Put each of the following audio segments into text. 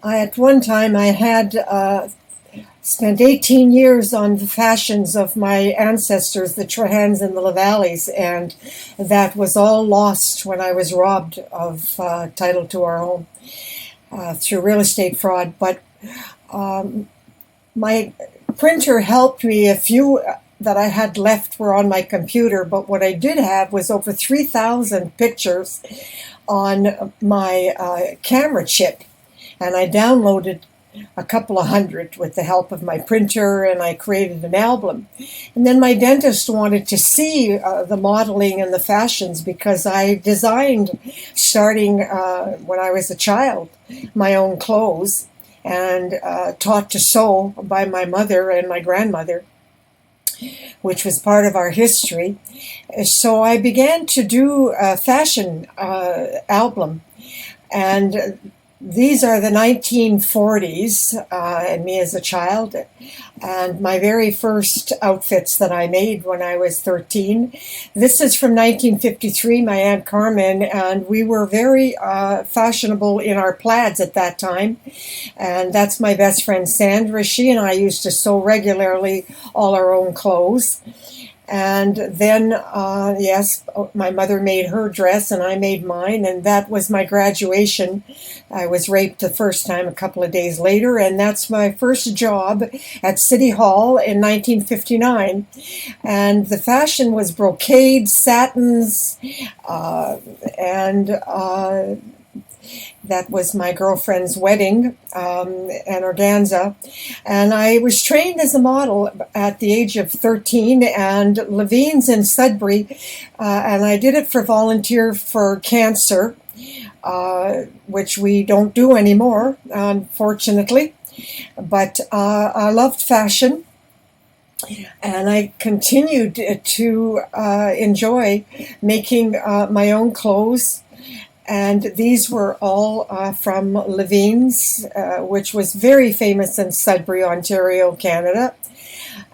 At one time, I had spent 18 years on the fashions of my ancestors, the Trahans and the Lavalleys, and that was all lost when I was robbed of title to our home through real estate fraud. But my printer helped me. A few that I had left were on my computer, but what I did have was over 3,000 pictures on my camera chip, and I downloaded a couple of hundred with the help of my printer, and I created an album. And then my dentist wanted to see the modeling and the fashions because I designed, starting when I was a child, my own clothes, and taught to sew by my mother and my grandmother, which was part of our history. So I began to do a fashion album, and these are the 1940s, and me as a child, and my very first outfits that I made when I was 13. This is from 1953, my Aunt Carmen, and we were very fashionable in our plaids at that time. And that's my best friend Sandra. She and I used to sew regularly all our own clothes. And then, yes, my mother made her dress and I made mine, and that was my graduation. I was raped the first time a couple of days later, and that's my first job at City Hall in 1959. And the fashion was brocade, satins, and that was my girlfriend's wedding, and organza. And I was trained as a model at the age of 13 and Levine's in Sudbury, and I did it for Volunteer for Cancer, which we don't do anymore, unfortunately. But I loved fashion, and I continued to enjoy making my own clothes. And these were all from Levine's, which was very famous in Sudbury, Ontario, Canada.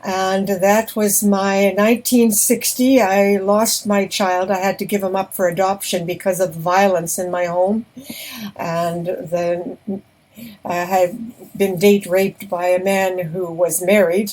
And that was my 1960. I lost my child. I had to give him up for adoption because of violence in my home. And I had been date raped by a man who was married.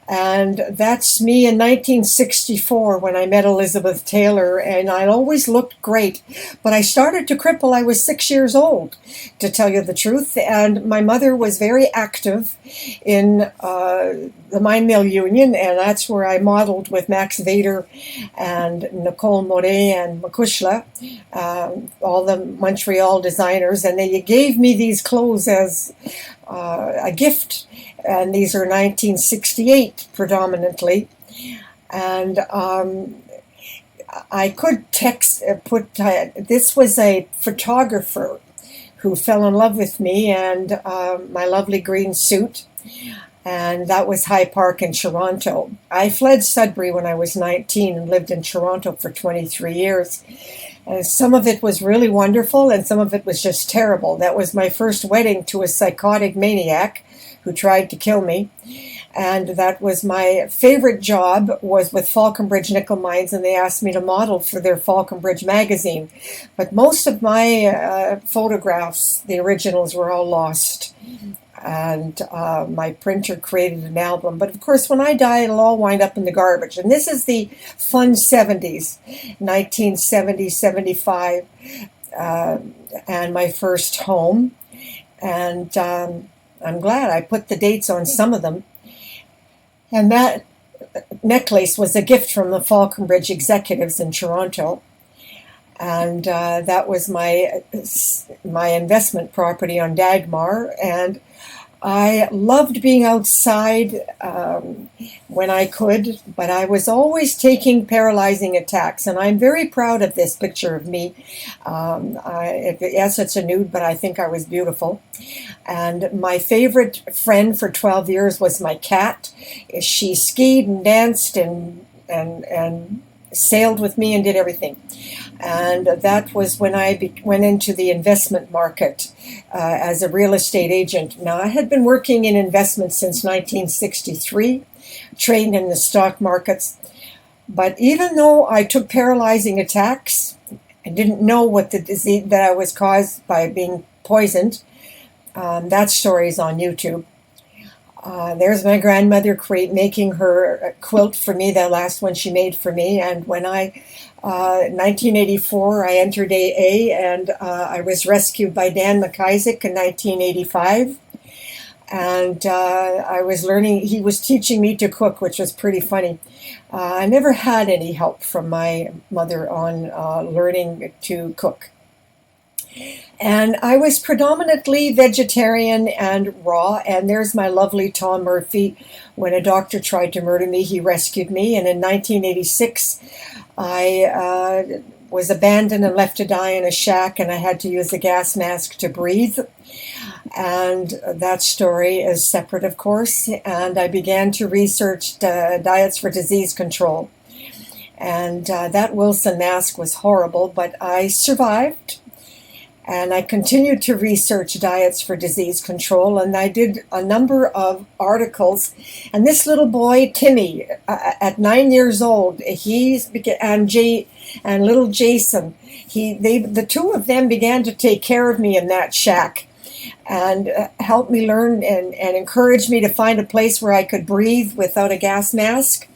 And that's me in 1964 when I met Elizabeth Taylor, and I always looked great. But I started to cripple. I was 6 years old, to tell you the truth. And my mother was very active in the Mine Mill Union, and that's where I modeled with Max Vader and Nicole Moret and Makushla, all the Montreal designers. And they gave me these clothes as a gift. And these are 1968 predominantly. And I could this was a photographer who fell in love with me and my lovely green suit. And that was High Park in Toronto. I fled Sudbury when I was 19 and lived in Toronto for 23 years. And some of it was really wonderful and some of it was just terrible. That was my first wedding to a psychotic maniac who tried to kill me. And that was my favorite job, was with Falconbridge Nickel Mines, and they asked me to model for their Falconbridge magazine. But most of my photographs, the originals, were all lost. And my printer created an album. But of course, when I die, it'll all wind up in the garbage. And this is the fun 70s, 1970, 75, and my first home. And I'm glad I put the dates on some of them. And that necklace was a gift from the Falconbridge executives in Toronto. And that was my investment property on Dagmar. And I loved being outside when I could, but I was always taking paralyzing attacks. And I'm very proud of this picture of me. Yes, it's a nude, but I think I was beautiful. And my favorite friend for 12 years was my cat. She skied and danced and sailed with me and did everything. And that was when I went into the investment market as a real estate agent. Now, I had been working in investments since 1963, trained in the stock markets. But even though I took paralyzing attacks, I didn't know what the disease that I was caused by being poisoned. That story's on YouTube. There's my grandmother making her quilt for me, the last one she made for me. And when 1984, I entered AA, and I was rescued by Dan McIsaac in 1985. And I was learning, he was teaching me to cook, which was pretty funny. I never had any help from my mother on learning to cook. And I was predominantly vegetarian and raw. And there's my lovely Tom Murphy. When a doctor tried to murder me, he rescued me. And in 1986, I was abandoned and left to die in a shack, and I had to use a gas mask to breathe. And that story is separate, of course. And I began to research diets for disease control. And that Wilson mask was horrible, but I survived. And I continued to research diets for disease control, and I did a number of articles. And this little boy, Timmy, at 9 years old, and little Jason, the two of them began to take care of me in that shack, and helped me learn and encouraged me to find a place where I could breathe without a gas mask.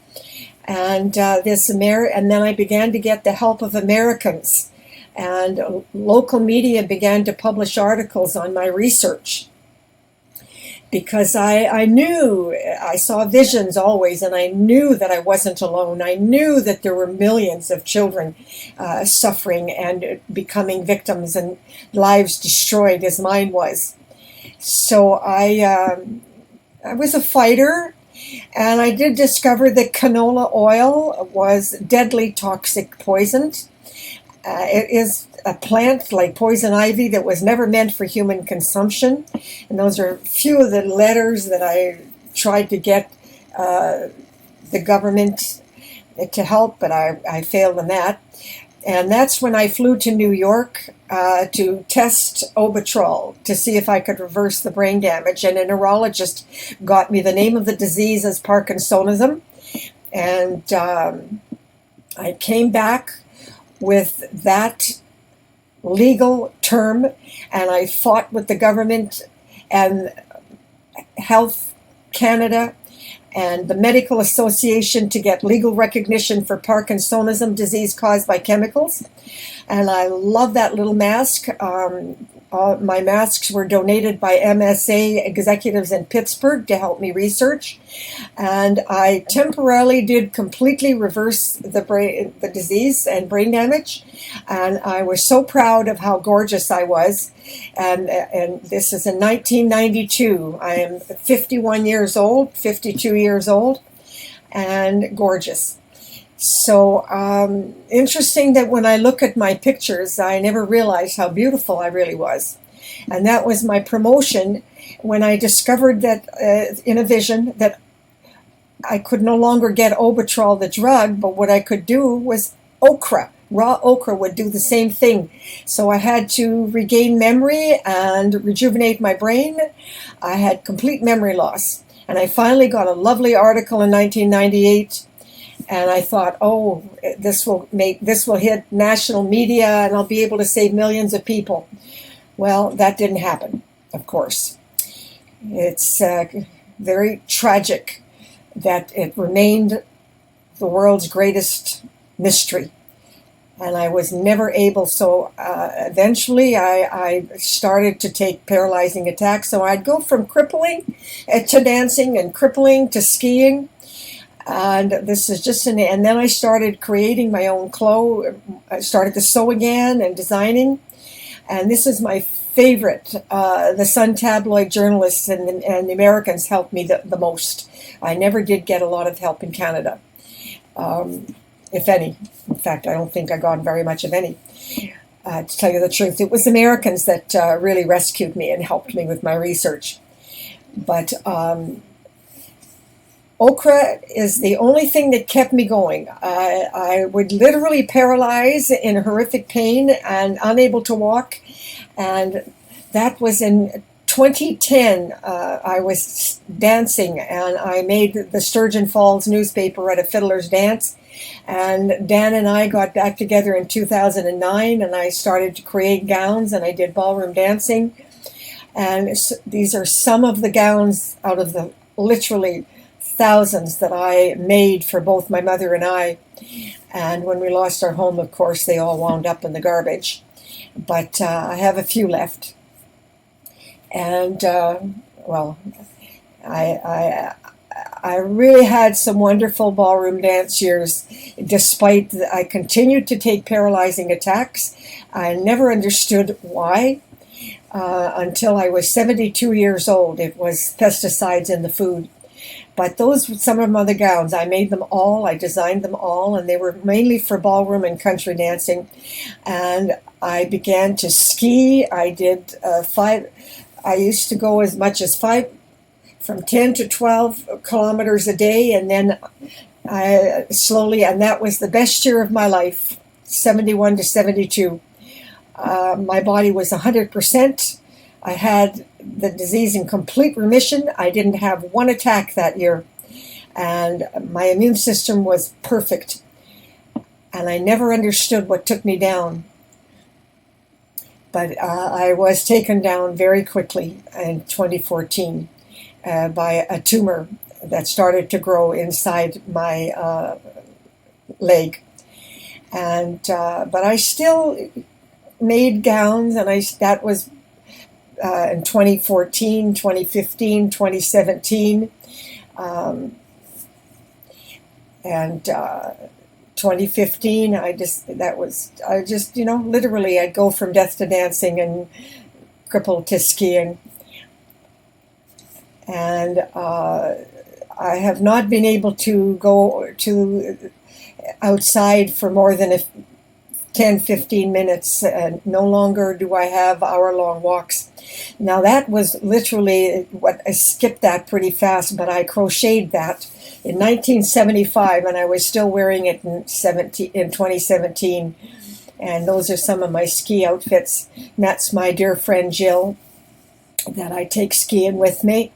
And and then I began to get the help of Americans. And local media began to publish articles on my research, because I knew, I saw visions always, and I knew that I wasn't alone. I knew that there were millions of children suffering and becoming victims and lives destroyed as mine was. So I was a fighter, and I did discover that canola oil was deadly toxic poison. It is a plant like poison ivy that was never meant for human consumption. And those are a few of the letters that I tried to get the government to help, but I failed in that. And that's when I flew to New York to test Obitrol to see if I could reverse the brain damage. And a neurologist got me the name of the disease as Parkinsonism. And I came back with that legal term, and I fought with the government and Health Canada and the Medical Association to get legal recognition for Parkinsonism, disease caused by chemicals. And I love that little mask. My masks were donated by MSA executives in Pittsburgh to help me research. And I temporarily did completely reverse the disease and brain damage. And I was so proud of how gorgeous I was. And this is in 1992. I am 52 years old, and gorgeous. So interesting that when I look at my pictures, I never realized how beautiful I really was. And that was my promotion when I discovered that in a vision that I could no longer get Obitrol, the drug, but what I could do was okra. Raw okra would do the same thing. So I had to regain memory and rejuvenate my brain. I had complete memory loss. And I finally got a lovely article in 1998. And I thought, oh, this will hit national media, and I'll be able to save millions of people. Well, that didn't happen, of course. It's very tragic that it remained the world's greatest mystery. And I was never able, so eventually I started to take paralyzing attacks. So I'd go from crippling to dancing and crippling to skiing. And this is just and then I started creating my own clothes. I started to sew again and designing. And this is my favorite. The Sun tabloid journalists and the Americans helped me the most. I never did get a lot of help in Canada, if any. In fact, I don't think I got very much of any. To tell you the truth, it was Americans that really rescued me and helped me with my research. But okra is the only thing that kept me going. I would literally paralyze in horrific pain and unable to walk. And that was in 2010. I was dancing, and I made the Sturgeon Falls newspaper at a fiddler's dance. And Dan and I got back together in 2009, and I started to create gowns, and I did ballroom dancing. And these are some of the gowns out of the literally thousands that I made for both my mother and I. And when we lost our home, of course, they all wound up in the garbage. But I have a few left. And, well, I I really had some wonderful ballroom dance years, despite I continued to take paralyzing attacks. I never understood why until I was 72 years old. It was pesticides in the food. But those were some of my other gowns. I made them all, I designed them all, and they were mainly for ballroom and country dancing. And I began to ski. I did I used to go as much as from 10 to 12 kilometers a day, and then I slowly, and that was the best year of my life, 71 to 72. My body was 100%. I had the disease in complete remission. I didn't have one attack that year, and my immune system was perfect. And I never understood what took me down. But I was taken down very quickly in 2014 by a tumor that started to grow inside my leg. And but I still made gowns, and that was in 2014, 2015, 2017, and 2015. I just literally I'd go from death to dancing and crippled to skiing. And I have not been able to go to outside for more than 10, 15 minutes. No longer do I have hour-long walks. Now that was literally I skipped that pretty fast, but I crocheted that in 1975, and I was still wearing it in 2017. And those are some of my ski outfits. And that's my dear friend Jill that I take skiing with me.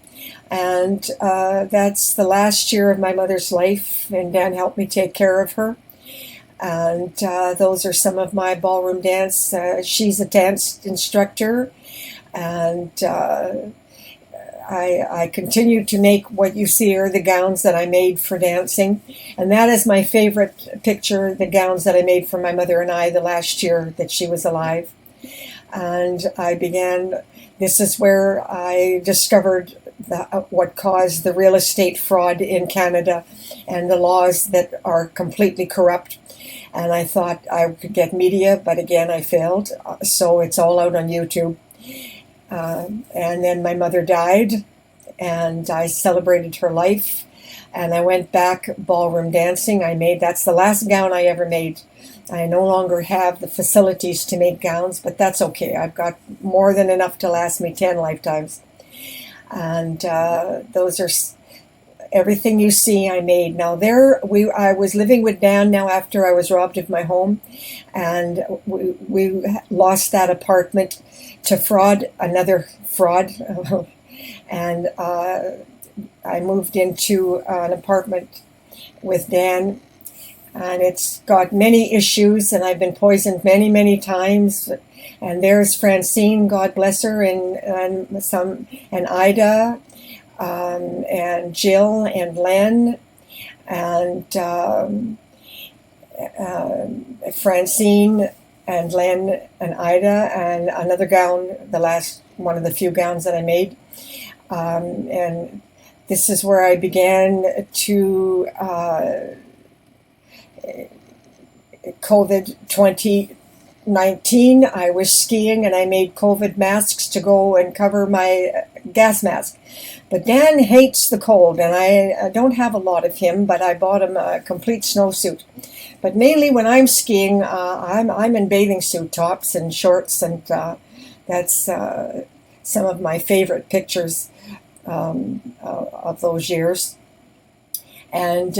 And that's the last year of my mother's life, and Dan helped me take care of her. And those are some of my ballroom dance. She's a dance instructor, and I continue to make what you see are the gowns that I made for dancing. And that is my favorite picture, the gowns that I made for my mother and I the last year that she was alive. And this is where I discovered what caused the real estate fraud in Canada and the laws that are completely corrupt. And I thought I could get media, but again, I failed. So it's all out on YouTube. And then my mother died, and I celebrated her life. And I went back ballroom dancing. That's the last gown I ever made. I no longer have the facilities to make gowns, but that's okay. I've got more than enough to last me 10 lifetimes. And those are everything you see I made. Now I was living with Dan now after I was robbed of my home, and we lost that apartment to another fraud, and I moved into an apartment with Dan, and it's got many issues, and I've been poisoned many, many times. And there's Francine, God bless her, and Ida, and Jill, and Len, and Francine, and Len, and Ida, and another gown, the last one of the few gowns that I made. And this is where I began to COVID 2019. I was skiing, and I made COVID masks to go and cover my gas mask. But Dan hates the cold, and I don't have a lot of him, but I bought him a complete snowsuit. But mainly when I'm skiing, I'm in bathing suit tops and shorts, and that's some of my favorite pictures of those years. And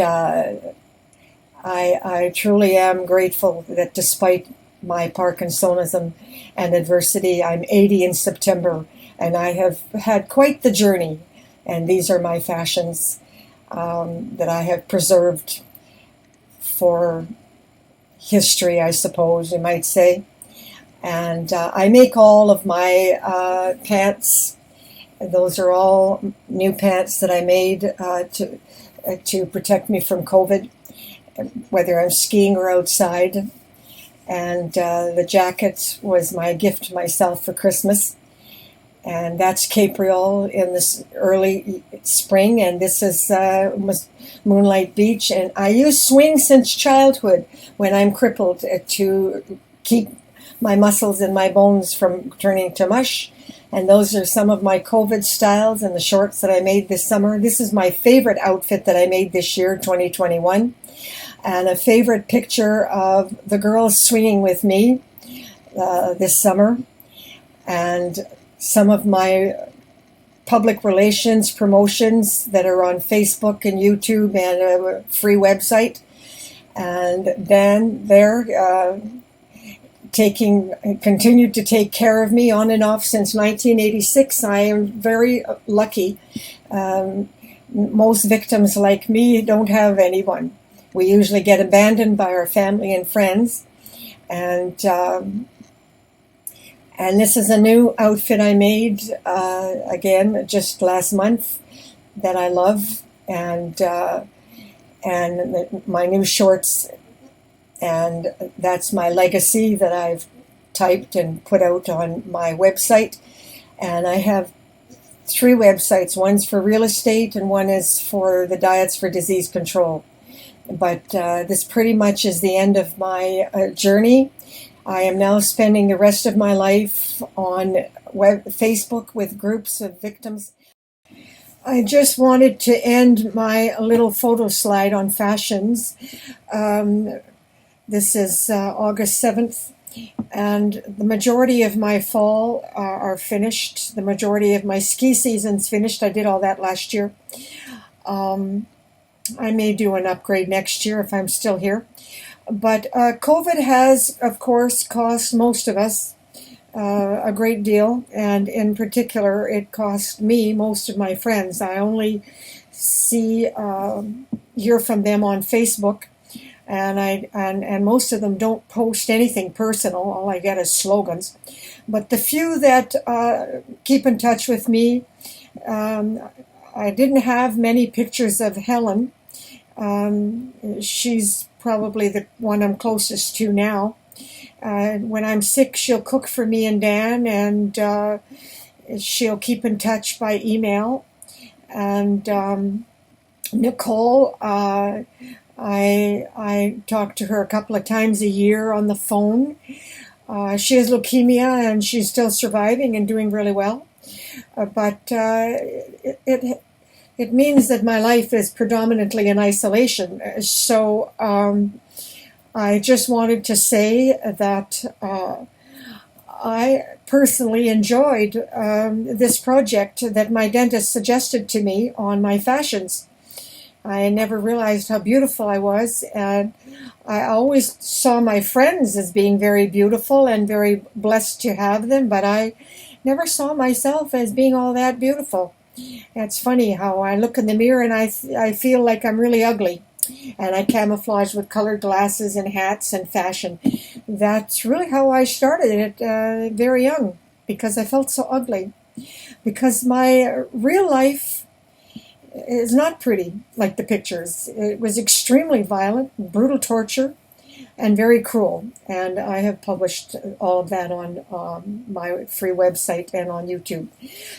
I truly am grateful that despite my Parkinsonism and adversity, I'm 80 in September, and I have had quite the journey. And these are my fashions that I have preserved for history, I suppose you might say. And I make all of my pants. Those are all new pants that I made to protect me from COVID, whether I'm skiing or outside. And the jacket was my gift to myself for Christmas. And that's Capriol in this early spring, and this is Moonlight Beach. And I use swing since childhood when I'm crippled to keep my muscles and my bones from turning to mush. And those are some of my COVID styles and the shorts that I made this summer. This is my favorite outfit that I made this year, 2021. And a favorite picture of the girls swinging with me this summer. And some of my public relations promotions that are on Facebook and YouTube and a free website. And then they're continued to take care of me on and off since 1986. I am very lucky. Most victims like me don't have anyone. We usually get abandoned by our family and friends. And this is a new outfit I made, again, just last month that I love. And my new shorts, and that's my legacy that I've typed and put out on my website. And I have 3 websites. One's for real estate and one is for the Diets for Disease Control. But this pretty much is the end of my journey. I am now spending the rest of my life on Facebook with groups of victims. I just wanted to end my little photo slide on fashions. This is August 7th, and the majority of my fall are finished. The majority of my ski season's finished. I did all that last year. I may do an upgrade next year if I'm still here. But COVID has, of course, cost most of us a great deal. And in particular, it cost me most of my friends. I only hear from them on Facebook. And most of them don't post anything personal. All I get is slogans. But the few that keep in touch with me, I didn't have many pictures of Helen. She's probably the one I'm closest to now. When I'm sick, she'll cook for me and Dan, and she'll keep in touch by email. And Nicole, I talk to her a couple of times a year on the phone. She has leukemia, and she's still surviving and doing really well. But it means that my life is predominantly in isolation. So I just wanted to say that I personally enjoyed this project that my dentist suggested to me on my fashions. I never realized how beautiful I was, and I always saw my friends as being very beautiful and very blessed to have them, but I never saw myself as being all that beautiful. It's funny how I look in the mirror and I feel like I'm really ugly, and I camouflage with colored glasses and hats and fashion. That's really how I started it very young, because I felt so ugly. Because my real life is not pretty like the pictures. It was extremely violent, brutal torture, and very cruel. And I have published all of that on my free website and on YouTube.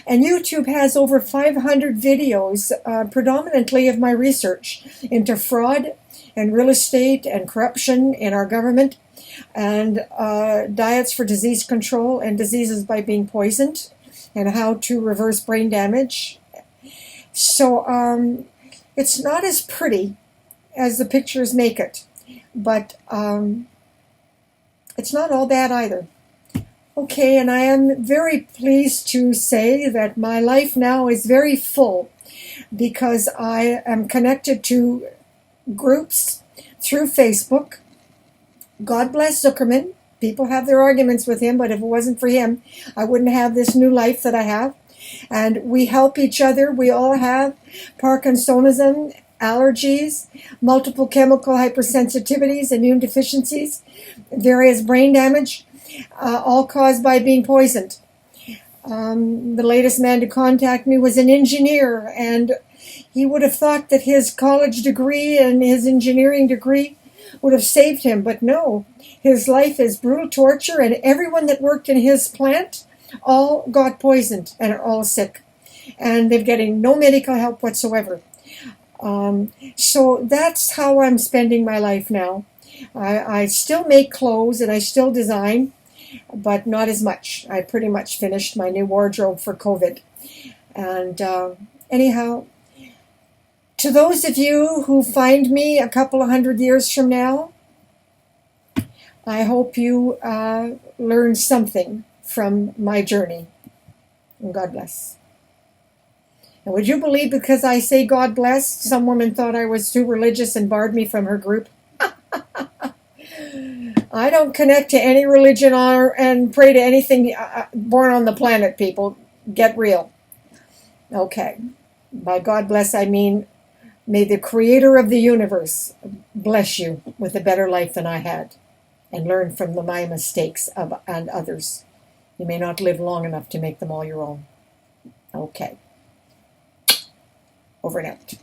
And YouTube has over 500 videos, predominantly of my research into fraud and real estate and corruption in our government, and diets for disease control and diseases by being poisoned, and how to reverse brain damage. So it's not as pretty as the pictures make it, but it's not all bad either. Okay, and I am very pleased to say that my life now is very full, because I am connected to groups through Facebook. God bless Zuckerman. People have their arguments with him, but if it wasn't for him, I wouldn't have this new life that I have. And we help each other. We all have Parkinsonism, allergies, multiple chemical hypersensitivities, immune deficiencies, various brain damage. all caused by being poisoned. The latest man to contact me was an engineer, and he would have thought that his college degree and his engineering degree would have saved him, but no. His life is brutal torture, and everyone that worked in his plant all got poisoned and are all sick. And they're getting no medical help whatsoever. So that's how I'm spending my life now. I still make clothes and I still design, but not as much. I pretty much finished my new wardrobe for COVID. And anyhow, to those of you who find me a couple of 100 years from now, I hope you learn something from my journey. And God bless. And would you believe, because I say God bless, some woman thought I was too religious and barred me from her group? I don't connect to any religion and pray to anything born on the planet, people. Get real. Okay. By God bless, I mean, may the creator of the universe bless you with a better life than I had, and learn from my mistakes and others. You may not live long enough to make them all your own. Okay. Over and out.